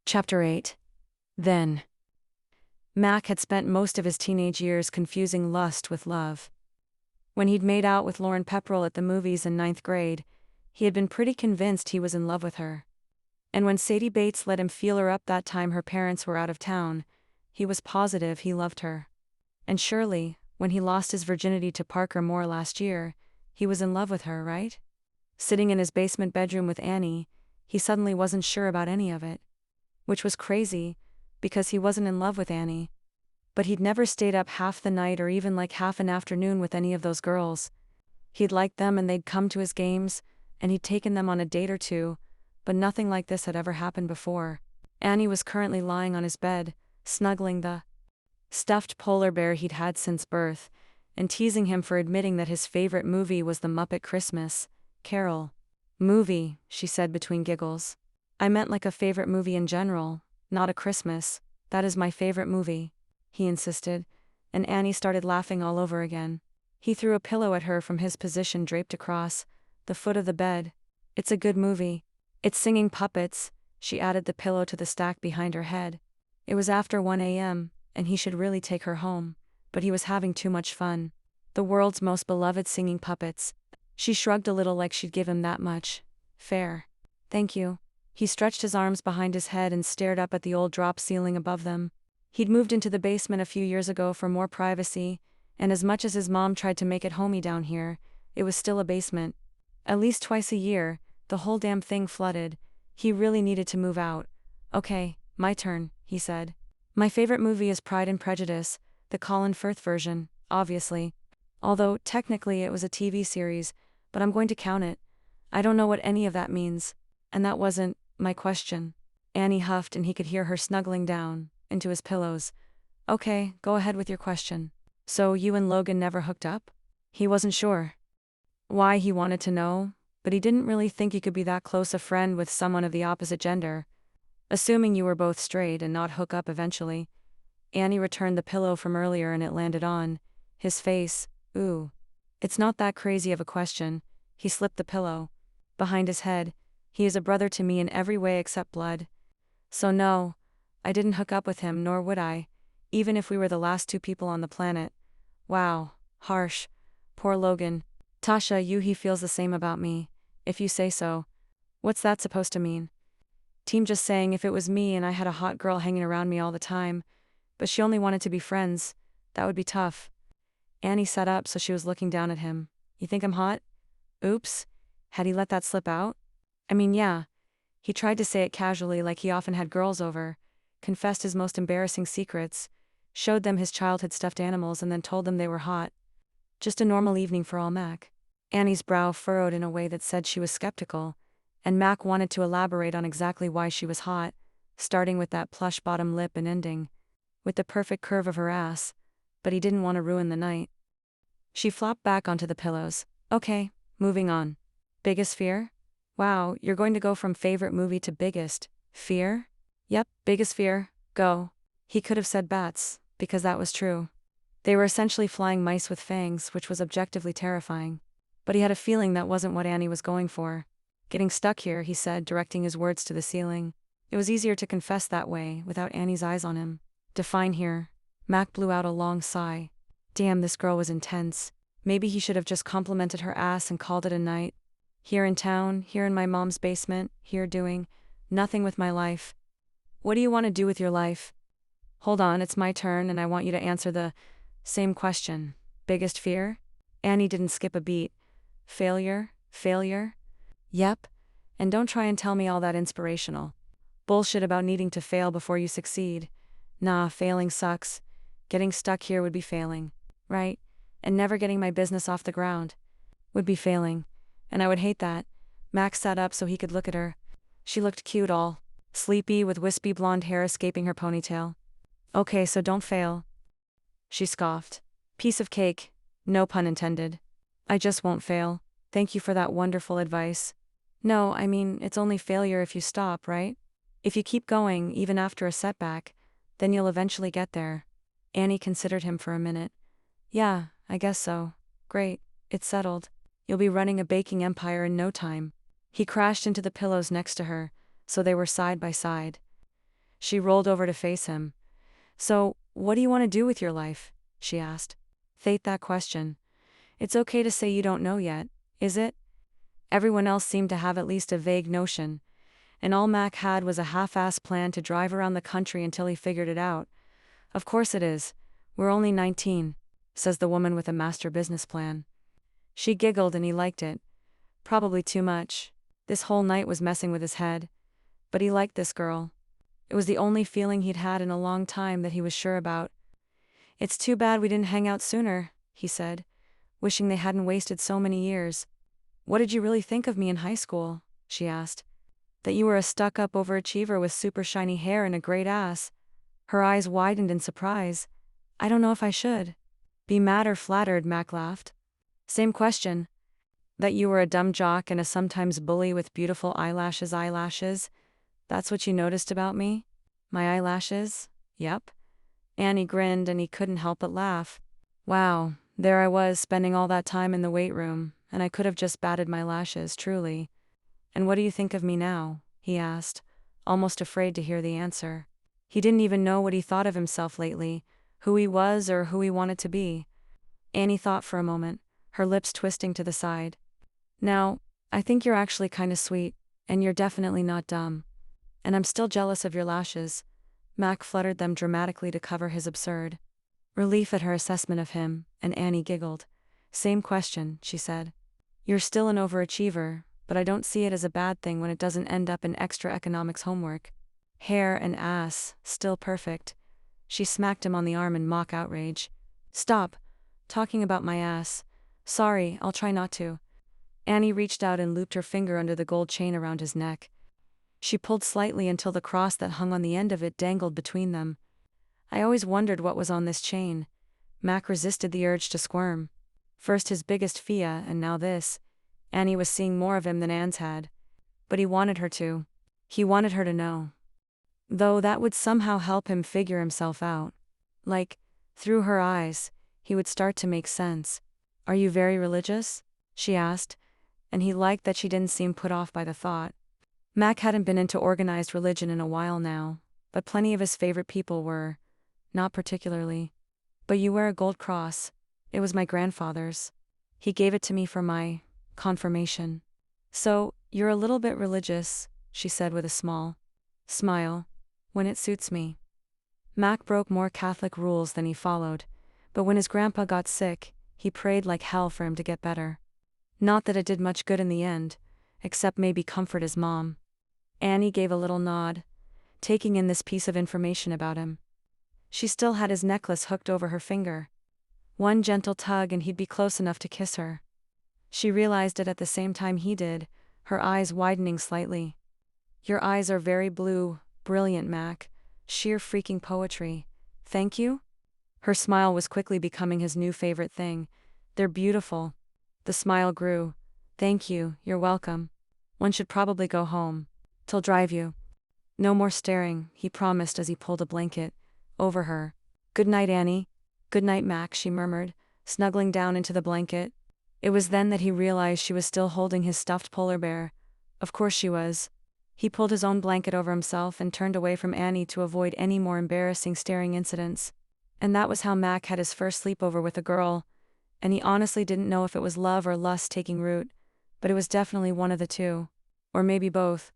Chapter 8. Then. Mac had spent most of his teenage years confusing lust with love. When he'd made out with Lauren Pepperell at the movies in ninth grade, he had been pretty convinced he was in love with her. And when Sadie Bates let him feel her up that time her parents were out of town, he was positive he loved her. And surely, when he lost his virginity to Parker Moore last year, he was in love with her, right? Sitting in his basement bedroom with Annie, he suddenly wasn't sure about any of it. Which was crazy, because he wasn't in love with Annie. But he'd never stayed up half the night or even like half an afternoon with any of those girls. He'd liked them and they'd come to his games, and he'd taken them on a date or two, but nothing like this had ever happened before. Annie was currently lying on his bed, snuggling the stuffed polar bear he'd had since birth, and teasing him for admitting that his favorite movie was The Muppet Christmas Carol. Movie, she said between giggles. I meant like a favorite movie in general, not a Christmas. That is my favorite movie, he insisted, and Annie started laughing all over again. He threw a pillow at her from his position draped across the foot of the bed. It's a good movie. It's singing puppets, she added the pillow to the stack behind her head. It was after 1 a.m., and he should really take her home, but he was having too much fun. The world's most beloved singing puppets. She shrugged a little like she'd give him that much. Fair. Thank you. He stretched his arms behind his head and stared up at the old drop ceiling above them. He'd moved into the basement a few years ago for more privacy, and as much as his mom tried to make it homey down here, it was still a basement. At least twice a year, the whole damn thing flooded. He really needed to move out. Okay, my turn, he said. My favorite movie is Pride and Prejudice, the Colin Firth version, obviously. Although, technically it was a TV series, but I'm going to count it. I don't know what any of that means. And that wasn't my question. Annie huffed and he could hear her snuggling down into his pillows. Okay, go ahead with your question. So you and Logan never hooked up? He wasn't sure why he wanted to know, but he didn't really think he could be that close a friend with someone of the opposite gender. Assuming you were both straight and not hook up eventually. Annie returned the pillow from earlier and it landed on his face. Ooh. It's not that crazy of a question. He slipped the pillow behind his head. He is a brother to me in every way except blood. So no, I didn't hook up with him, nor would I, even if we were the last two people on the planet. Wow, harsh. Poor Logan. Tasha, he feels the same about me, if you say so. What's that supposed to mean? Team just saying if it was me and I had a hot girl hanging around me all the time, but she only wanted to be friends, that would be tough. Annie sat up so she was looking down at him. You think I'm hot? Oops. Had he let that slip out? I mean, yeah. He tried to say it casually like he often had girls over, confessed his most embarrassing secrets, showed them his childhood stuffed animals and then told them they were hot. Just a normal evening for all Mac. Annie's brow furrowed in a way that said she was skeptical, and Mac wanted to elaborate on exactly why she was hot, starting with that plush bottom lip and ending with the perfect curve of her ass, but he didn't want to ruin the night. She flopped back onto the pillows. Okay, moving on. Biggest fear? Wow, you're going to go from favorite movie to biggest fear? Yep, biggest fear, go. He could have said bats, because that was true. They were essentially flying mice with fangs, which was objectively terrifying. But he had a feeling that wasn't what Annie was going for. Getting stuck here, he said, directing his words to the ceiling. It was easier to confess that way, without Annie's eyes on him. Define here. Mac blew out a long sigh. Damn, this girl was intense. Maybe he should have just complimented her ass and called it a night. Here in town, here in my mom's basement, here doing nothing with my life. What do you want to do with your life? Hold on, it's my turn and I want you to answer the same question. Biggest fear? Annie didn't skip a beat. Failure? Failure? Yep. And don't try and tell me all that inspirational bullshit about needing to fail before you succeed. Nah, failing sucks. Getting stuck here would be failing, right? And never getting my business off the ground would be failing. And I would hate that. Max sat up so he could look at her. She looked cute, all sleepy with wispy blonde hair escaping her ponytail. Okay, so don't fail. She scoffed. Piece of cake. No pun intended. I just won't fail. Thank you for that wonderful advice. No, I mean, it's only failure if you stop, right? If you keep going, even after a setback, then you'll eventually get there. Annie considered him for a minute. Yeah, I guess so. Great, it's settled. You'll be running a baking empire in no time. He crashed into the pillows next to her, so they were side by side. She rolled over to face him. So, what do you want to do with your life? She asked. Fate that question. It's okay to say you don't know yet, is it? Everyone else seemed to have at least a vague notion, and all Mac had was a half-assed plan to drive around the country until he figured it out. Of course it is. We're only 19, says the woman with a master business plan. She giggled and he liked it. Probably too much. This whole night was messing with his head. But he liked this girl. It was the only feeling he'd had in a long time that he was sure about. It's too bad we didn't hang out sooner, he said, wishing they hadn't wasted so many years. What did you really think of me in high school? She asked. That you were a stuck-up overachiever with super shiny hair and a great ass. Her eyes widened in surprise. I don't know if I should be mad or flattered, Mac laughed. Same question. That you were a dumb jock and a sometimes bully with beautiful eyelashes? That's what you noticed about me? My eyelashes? Yep. Annie grinned and he couldn't help but laugh. Wow, there I was spending all that time in the weight room, and I could have just batted my lashes, truly. And what do you think of me now? He asked, almost afraid to hear the answer. He didn't even know what he thought of himself lately, who he was or who he wanted to be. Annie thought for a moment, her lips twisting to the side. Now, I think you're actually kinda sweet, and you're definitely not dumb. And I'm still jealous of your lashes. Mac fluttered them dramatically to cover his absurd relief at her assessment of him, and Annie giggled. Same question, she said. You're still an overachiever, but I don't see it as a bad thing when it doesn't end up in extra economics homework. Hair and ass, still perfect. She smacked him on the arm in mock outrage. Stop talking about my ass. Sorry, I'll try not to. Annie reached out and looped her finger under the gold chain around his neck. She pulled slightly until the cross that hung on the end of it dangled between them. I always wondered what was on this chain. Mac resisted the urge to squirm. First his biggest Fia, and now this. Annie was seeing more of him than Anne's had. But he wanted her to. He wanted her to know. Though that would somehow help him figure himself out. Like, through her eyes, he would start to make sense. Are you very religious? She asked, and he liked that she didn't seem put off by the thought. Mac hadn't been into organized religion in a while now, but plenty of his favorite people were. Not particularly. But you wear a gold cross. It was my grandfather's. He gave it to me for my confirmation. So, you're a little bit religious, she said with a small smile. When it suits me. Mac broke more Catholic rules than he followed, but when his grandpa got sick, he prayed like hell for him to get better. Not that it did much good in the end, except maybe comfort his mom. Annie gave a little nod, taking in this piece of information about him. She still had his necklace hooked over her finger. One gentle tug and he'd be close enough to kiss her. She realized it at the same time he did, her eyes widening slightly. Your eyes are very blue, brilliant, Mac. Sheer freaking poetry. Thank you? Her smile was quickly becoming his new favorite thing. They're beautiful. The smile grew. Thank you, you're welcome. One should probably go home. Till drive you. No more staring, he promised as he pulled a blanket over her. Good night, Annie. Good night, Mac, she murmured, snuggling down into the blanket. It was then that he realized she was still holding his stuffed polar bear. Of course she was. He pulled his own blanket over himself and turned away from Annie to avoid any more embarrassing staring incidents. And that was how Mac had his first sleepover with a girl, and he honestly didn't know if it was love or lust taking root, but it was definitely one of the two. Or maybe both.